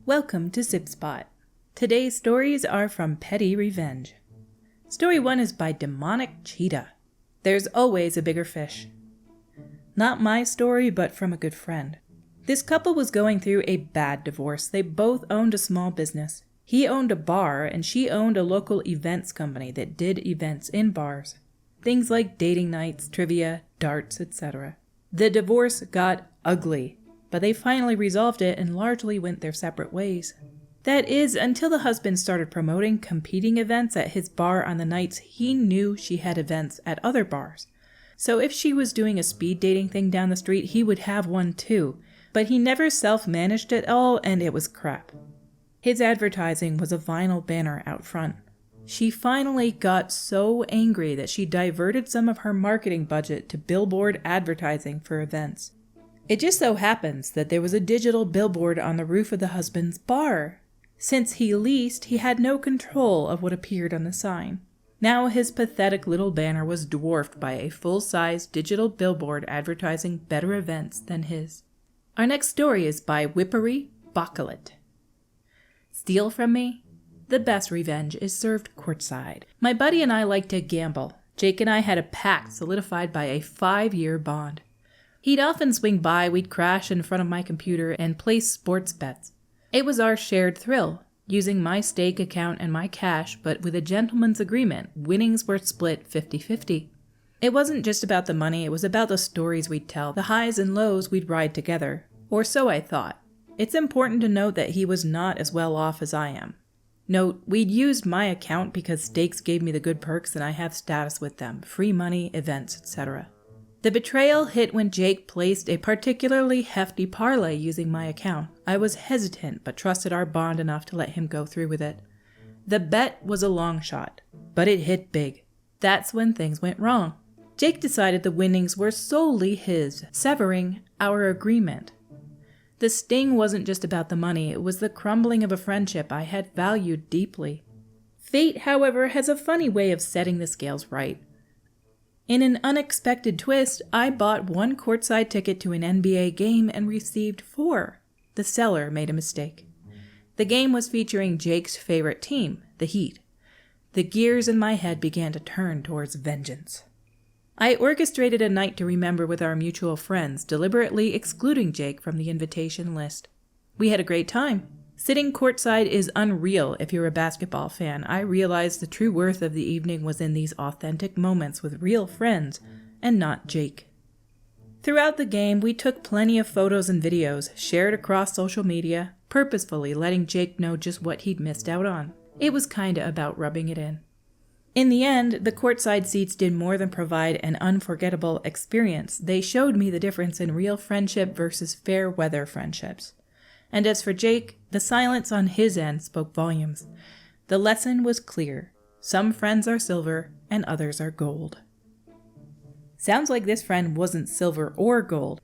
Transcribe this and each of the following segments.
Welcome to Sib Spot. Today's stories are from PettyRevenge. Story 1 is by Demonic Cheetah. There's always a bigger fish. Not my story, but from a good friend. This couple was going through a bad divorce. They both owned a small business. He owned a bar and she owned a local events company that did events in bars. Things like dating nights, trivia, darts, etc. The divorce got ugly, but they finally resolved it and largely went their separate ways. That is, until the husband started promoting competing events at his bar on the nights he knew she had events at other bars. So if she was doing a speed dating thing down the street, he would have one too, but he never self-managed it all and it was crap. His advertising was a vinyl banner out front. She finally got so angry that she diverted some of her marketing budget to billboard advertising for events. It just so happens that there was a digital billboard on the roof of the husband's bar. Since he leased, he had no control of what appeared on the sign. Now his pathetic little banner was dwarfed by a full-size digital billboard advertising better events than his. Our next story is by Whippery Baccalit. Steal from me? The best revenge is served courtside. My buddy and I like to gamble. Jake and I had a pact solidified by a 5-year bond. He'd often swing by, we'd crash in front of my computer and place sports bets. It was our shared thrill, using my stake account and my cash, but with a gentleman's agreement, winnings were split 50-50. It wasn't just about the money, it was about the stories we'd tell, the highs and lows we'd ride together. Or so I thought. It's important to note that he was not as well off as I am. Note, we'd used my account because stakes gave me the good perks and I have status with them, free money, events, etc. The betrayal hit when Jake placed a particularly hefty parlay using my account. I was hesitant, but trusted our bond enough to let him go through with it. The bet was a long shot, but it hit big. That's when things went wrong. Jake decided the winnings were solely his, severing our agreement. The sting wasn't just about the money, it was the crumbling of a friendship I had valued deeply. Fate, however, has a funny way of setting the scales right. In an unexpected twist, I bought 1 courtside ticket to an NBA game and received 4. The seller made a mistake. The game was featuring Jake's favorite team, the Heat. The gears in my head began to turn towards vengeance. I orchestrated a night to remember with our mutual friends, deliberately excluding Jake from the invitation list. We had a great time. Sitting courtside is unreal if you're a basketball fan. I realized the true worth of the evening was in these authentic moments with real friends, and not Jake. Throughout the game, we took plenty of photos and videos, shared across social media, purposefully letting Jake know just what he'd missed out on. It was kinda about rubbing it in. In the end, the courtside seats did more than provide an unforgettable experience. They showed me the difference in real friendship versus fair weather friendships. And as for Jake, the silence on his end spoke volumes. The lesson was clear. Some friends are silver and others are gold. Sounds like this friend wasn't silver or gold.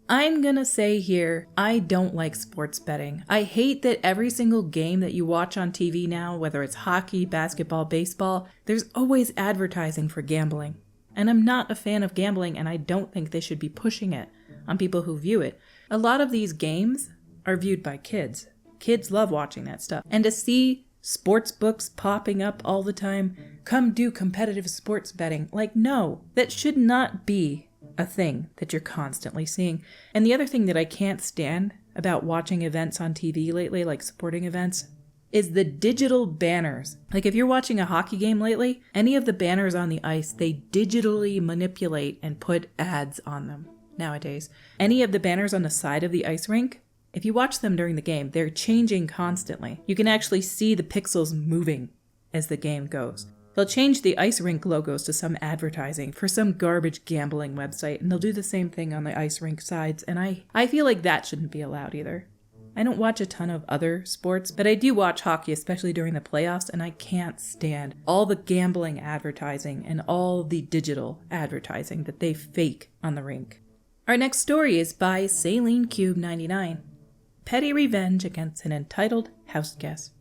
I'm gonna say here, I don't like sports betting. I hate that every single game that you watch on TV now, whether it's hockey, basketball, baseball, there's always advertising for gambling. And I'm not a fan of gambling and I don't think they should be pushing it on people who view it. A lot of these games are viewed by kids. Kids love watching that stuff. And to see sports books popping up all the time, come do competitive sports betting, like no, that should not be a thing that you're constantly seeing. And the other thing that I can't stand about watching events on TV lately, like sporting events, is the digital banners. Like if you're watching a hockey game lately, any of the banners on the ice, they digitally manipulate and put ads on them nowadays. Any of the banners on the side of the ice rink, if you watch them during the game, they're changing constantly. You can actually see the pixels moving as the game goes. They'll change the ice rink logos to some advertising for some garbage gambling website, and they'll do the same thing on the ice rink sides, and I feel like that shouldn't be allowed either. I don't watch a ton of other sports, but I do watch hockey, especially during the playoffs, and I can't stand all the gambling advertising and all the digital advertising that they fake on the rink. Our next story is by Saline Cube 99. PettyRevenge against an entitled house guest.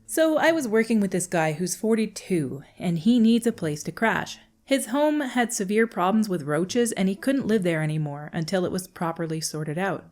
So I was working with this guy who's 42, and he needs a place to crash. His home had severe problems with roaches, and he couldn't live there anymore until it was properly sorted out.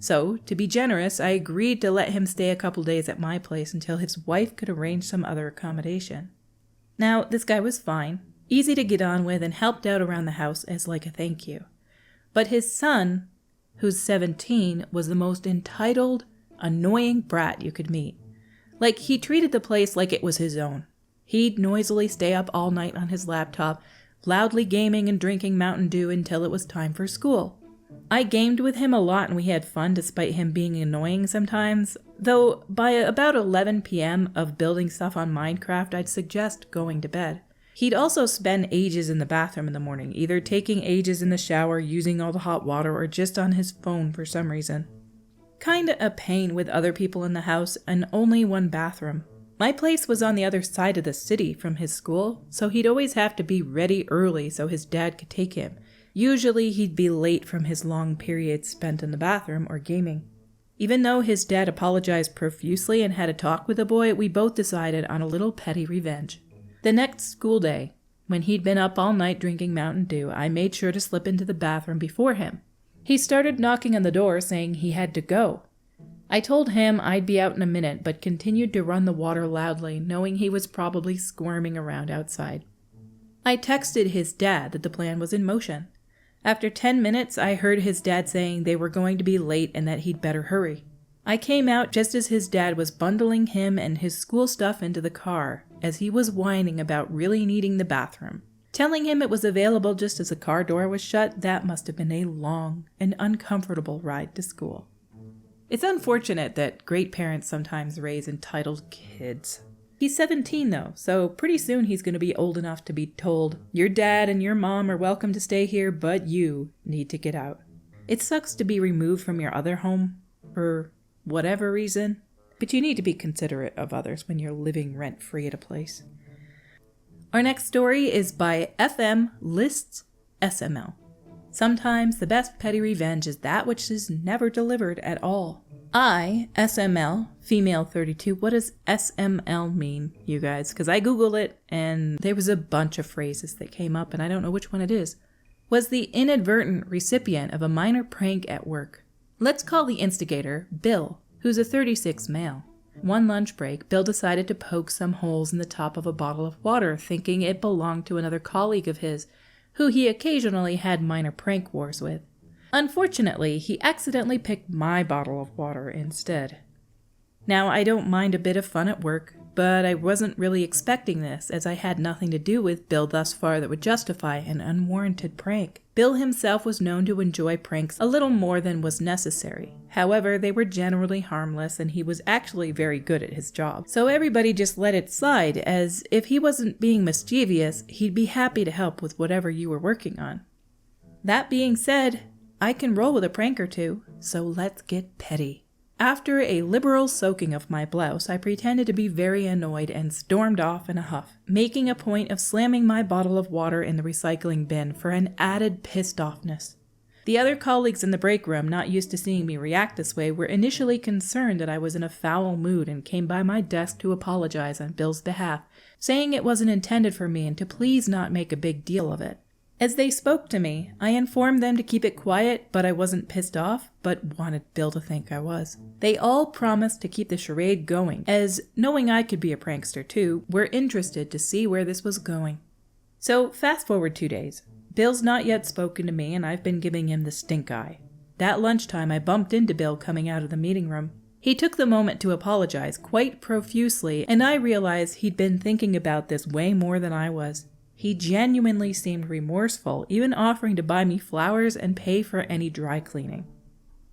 So, to be generous, I agreed to let him stay a couple days at my place until his wife could arrange some other accommodation. Now, this guy was fine, easy to get on with, and helped out around the house as like a thank you. But his son, who's 17, was the most entitled, annoying brat you could meet. Like, he treated the place like it was his own. He'd noisily stay up all night on his laptop, loudly gaming and drinking Mountain Dew until it was time for school. I gamed with him a lot and we had fun despite him being annoying sometimes, though by about 11 p.m. of building stuff on Minecraft, I'd suggest going to bed. He'd also spend ages in the bathroom in the morning, either taking ages in the shower, using all the hot water, or just on his phone for some reason. Kinda a pain with other people in the house and only one bathroom. My place was on the other side of the city from his school, so he'd always have to be ready early so his dad could take him. Usually he'd be late from his long periods spent in the bathroom or gaming. Even though his dad apologized profusely and had a talk with the boy, we both decided on a little petty revenge. The next school day, when he'd been up all night drinking Mountain Dew, I made sure to slip into the bathroom before him. He started knocking on the door saying he had to go. I told him I'd be out in a minute, but continued to run the water loudly, knowing he was probably squirming around outside. I texted his dad that the plan was in motion. After 10 minutes, I heard his dad saying they were going to be late and that he'd better hurry. I came out just as his dad was bundling him and his school stuff into the car, as he was whining about really needing the bathroom. Telling him it was available just as the car door was shut, that must have been a long and uncomfortable ride to school. It's unfortunate that great parents sometimes raise entitled kids. He's 17 though, so pretty soon he's going to be old enough to be told, your dad and your mom are welcome to stay here, but you need to get out. It sucks to be removed from your other home, for whatever reason, but you need to be considerate of others when you're living rent-free at a place. Our next story is by FM Lists SML. Sometimes the best petty revenge is that which is never delivered at all. I, SML, female 32, what does SML mean, you guys? Because I Googled it and there was a bunch of phrases that came up and I don't know which one it is. Was the inadvertent recipient of a minor prank at work. Let's call the instigator Bill, who's a 36 male. One lunch break, Bill decided to poke some holes in the top of a bottle of water, thinking it belonged to another colleague of his, who he occasionally had minor prank wars with. Unfortunately, he accidentally picked my bottle of water instead. Now, I don't mind a bit of fun at work, but I wasn't really expecting this, as I had nothing to do with Bill thus far that would justify an unwarranted prank. Bill himself was known to enjoy pranks a little more than was necessary. However, they were generally harmless, and he was actually very good at his job. So everybody just let it slide, as if he wasn't being mischievous, he'd be happy to help with whatever you were working on. That being said, I can roll with a prank or two, so let's get petty. After a liberal soaking of my blouse, I pretended to be very annoyed and stormed off in a huff, making a point of slamming my bottle of water in the recycling bin for an added pissed offness. The other colleagues in the break room, not used to seeing me react this way, were initially concerned that I was in a foul mood and came by my desk to apologize on Bill's behalf, saying it wasn't intended for me and to please not make a big deal of it. As they spoke to me, I informed them to keep it quiet, but I wasn't pissed off, but wanted Bill to think I was. They all promised to keep the charade going, as, knowing I could be a prankster too, were interested to see where this was going. So, fast forward 2 days. Bill's not yet spoken to me, and I've been giving him the stink eye. That lunchtime, I bumped into Bill coming out of the meeting room. He took the moment to apologize quite profusely, and I realized he'd been thinking about this way more than I was. He genuinely seemed remorseful, even offering to buy me flowers and pay for any dry cleaning.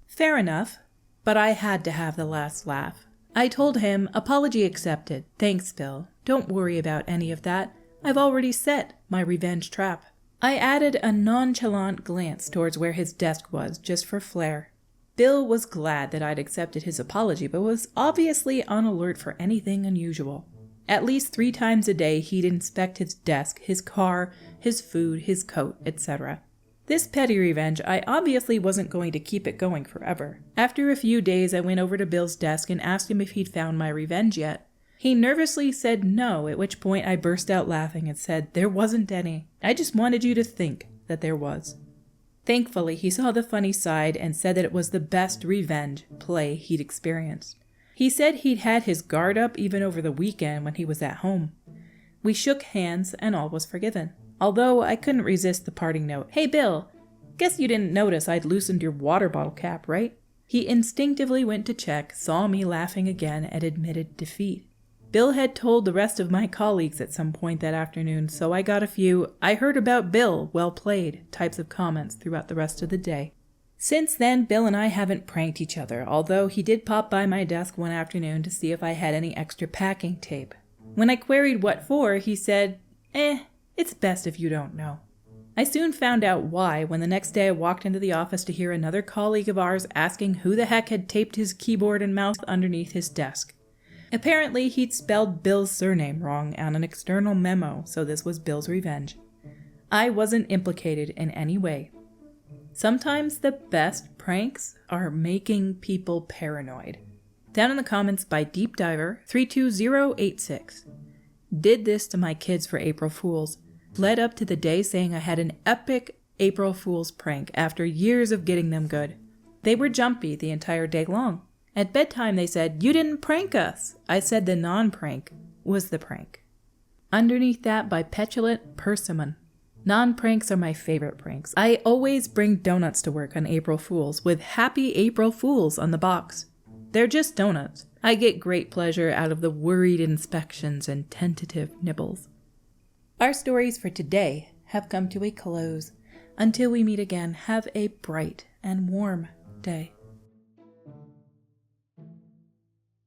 Fair enough, but I had to have the last laugh. I told him, apology accepted. Thanks, Bill. Don't worry about any of that. I've already set my revenge trap. I added a nonchalant glance towards where his desk was, just for flair. Bill was glad that I'd accepted his apology, but was obviously on alert for anything unusual. At least 3 times a day, he'd inspect his desk, his car, his food, his coat, etc. This petty revenge, I obviously wasn't going to keep it going forever. After a few days, I went over to Bill's desk and asked him if he'd found my revenge yet. He nervously said no, at which point I burst out laughing and said there wasn't any. I just wanted you to think that there was. Thankfully, he saw the funny side and said that it was the best revenge play he'd experienced. He said he'd had his guard up even over the weekend when he was at home. We shook hands and all was forgiven. Although I couldn't resist the parting note. "Hey Bill, guess you didn't notice I'd loosened your water bottle cap, right?" He instinctively went to check, saw me laughing again, and admitted defeat. Bill had told the rest of my colleagues at some point that afternoon, so I got a few "I heard about Bill, well played" types of comments throughout the rest of the day. Since then, Bill and I haven't pranked each other, although he did pop by my desk one afternoon to see if I had any extra packing tape. When I queried what for, he said, "It's best if you don't know." I soon found out why when the next day I walked into the office to hear another colleague of ours asking who the heck had taped his keyboard and mouse underneath his desk. Apparently, he'd spelled Bill's surname wrong on an external memo, so this was Bill's revenge. I wasn't implicated in any way. Sometimes the best pranks are making people paranoid. Down in the comments by Deep Diver 32086. Did this to my kids for April Fools. Led up to the day saying I had an epic April Fool's prank after years of getting them good. They were jumpy the entire day long. At bedtime they said, "You didn't prank us." I said the non-prank was the prank. Underneath that by Petulant Persimmon. Non-pranks are my favorite pranks. I always bring donuts to work on April Fools with Happy April Fools on the box. They're just donuts. I get great pleasure out of the worried inspections and tentative nibbles. Our stories for today have come to a close. Until we meet again, have a bright and warm day.